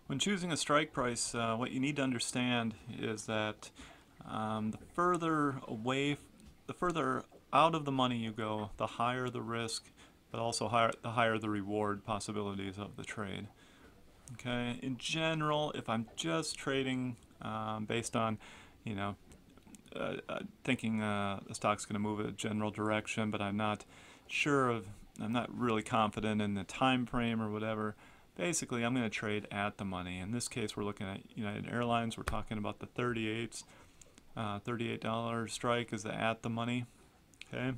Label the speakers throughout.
Speaker 1: When choosing a strike price, what you need to understand is that the further out of the money you go, the higher the risk, but also the higher the reward possibilities of the trade. Okay, in general, if I'm just trading based on, you know, thinking the stock's going to move a general direction, but I'm not I'm not really confident in the time frame or whatever. Basically, I'm going to trade at the money. In this case, we're looking at United Airlines. We're talking about the 38s. $38 strike is the at the money. Okay,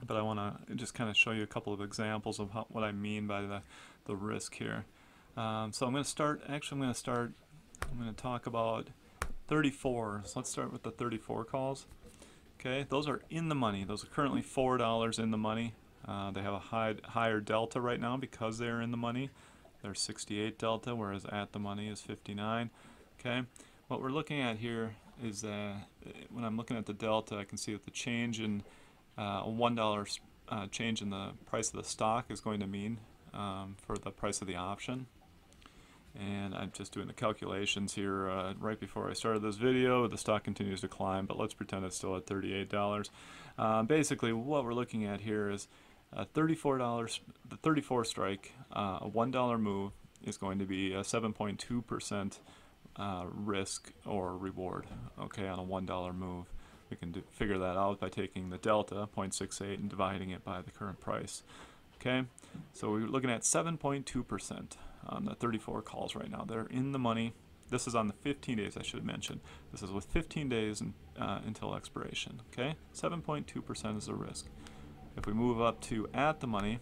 Speaker 1: but I want to just kind of show you a couple of examples of what I mean by the risk here. So I'm going to start. Actually, I'm going to talk about 34. So let's start with the 34 calls. Okay, those are in the money. Those are currently $4 in the money. They have a higher delta right now because they're in the money. They're 68 delta, whereas at the money is 59. Okay, what we're looking at here is when I'm looking at the delta, I can see that the change in a $1 change in the price of the stock is going to mean for the price of the option. And I'm just doing the calculations here right before I started this video. The stock continues to climb, but let's pretend it's still at $38. Basically, what we're looking at here is $34. The 34 strike, a $1 move is going to be a 7.2% risk or reward. Okay, on a $1 move, we can figure that out by taking the delta 0.68 and dividing it by the current price. Okay, so we're looking at 7.2% on the 34 calls right now. They're in the money. This is on the 15 days, I should mention. This is with 15 days until expiration. Okay, 7.2% is the risk. If we move up to at the money,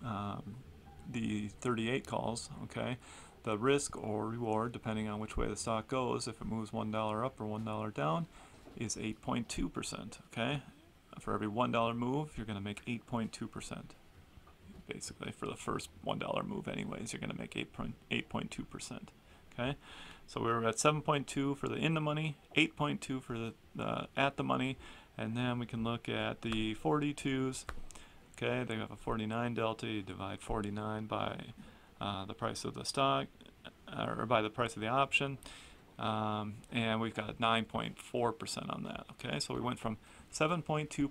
Speaker 1: the 38 calls, okay, the risk or reward, depending on which way the stock goes, if it moves $1 up or $1 down, is 8.2%. Okay, for every $1 move, you're going to make 8.2%. Basically, for the first $1 move, anyways, you're going to make 8.2%. Okay, so we're at 7.2 for the in the money, 8.2 for the at the money, and then we can look at the 42s. Okay, they have a 49 delta. You divide 49 by the price of the stock, or by the price of the option, and we've got 9.4% on that. Okay, so we went from 7.2% to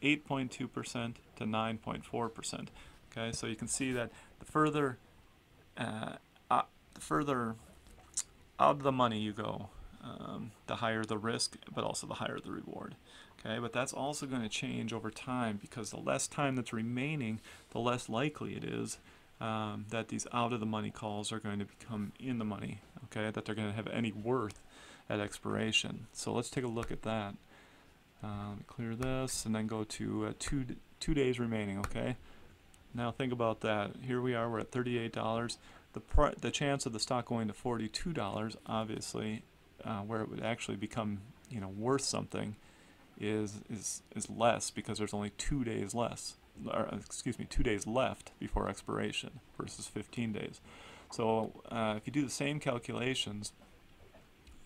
Speaker 1: 8.2% to 9.4%. Okay, so you can see that the further out of the money you go, the higher the risk, but also the higher the reward. Okay, but that's also going to change over time, because the less time that's remaining, the less likely it is that these out of the money calls are going to become in the money. Okay, that they're going to have any worth at expiration. So let's take a look at that. Clear this and then go to 2 days remaining. Okay, now think about that. Here we are, we're at $38. The chance of the stock going to $42, obviously, where it would actually become worth something, is less, because there's only 2 days less, or excuse me, 2 days left before expiration versus 15 days. So if you do the same calculations,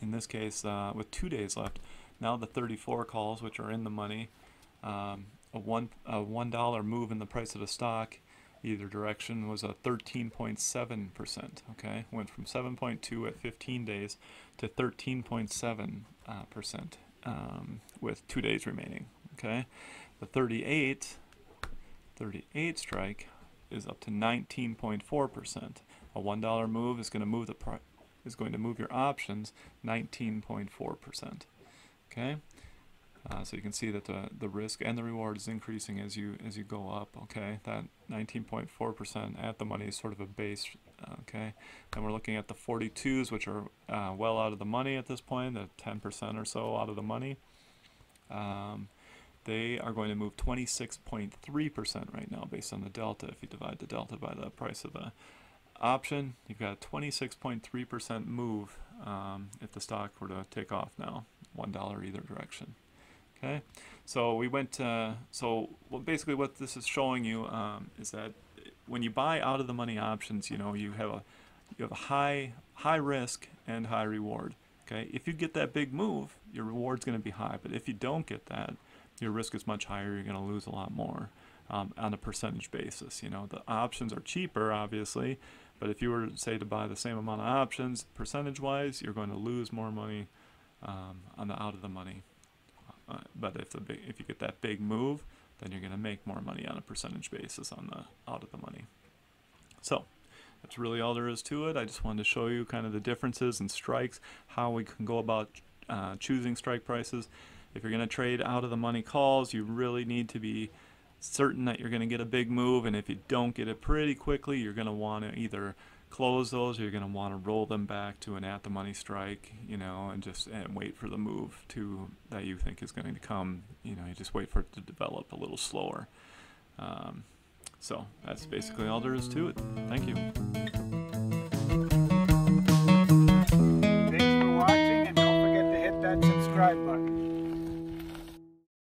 Speaker 1: in this case with 2 days left, now the 34 calls, which are in the money, a $1 move in the price of the stock, either direction, was a 13.7%. Okay, went from 7.2 at 15 days to 13.7% with 2 days remaining. Okay, the 38 strike is up to 19.4%. A $1 move is going to move your options 19.4%. Okay, so you can see that the risk and the reward is increasing as you go up. Okay, that 19.4% at the money is sort of a base. Okay, and we're looking at the 42s, which are well out of the money at this point, at 10% or so out of the money. They are going to move 26.3% right now based on the delta. If you divide the delta by the price of the option, you've got a 26.3% move if the stock were to take off now, $1 either direction. Okay, so we went basically what this is showing you is that when you buy out of the money options, you have a high risk and high reward. Okay, if you get that big move, your reward's going to be high, but if you don't get that, your risk is much higher. You're going to lose a lot more on a percentage basis. The options are cheaper, obviously, But if you were, say, to buy the same amount of options, percentage-wise, you're going to lose more money on the out of the money. But if you get that big move, then you're going to make more money on a percentage basis on the out of the money. So that's really all there is to it. I just wanted to show you kind of the differences in strikes, how we can go about choosing strike prices. If you're going to trade out of the money calls, you really need to be certain that you're going to get a big move, and if you don't get it pretty quickly, you're going to want to either close those or you're going to want to roll them back to an at the money strike, you know, and wait for the move that you think is going to come. You know, you just wait for it to develop a little slower. So that's basically all there is to it. Thank you.
Speaker 2: Thanks for watching, and don't forget to hit that subscribe button.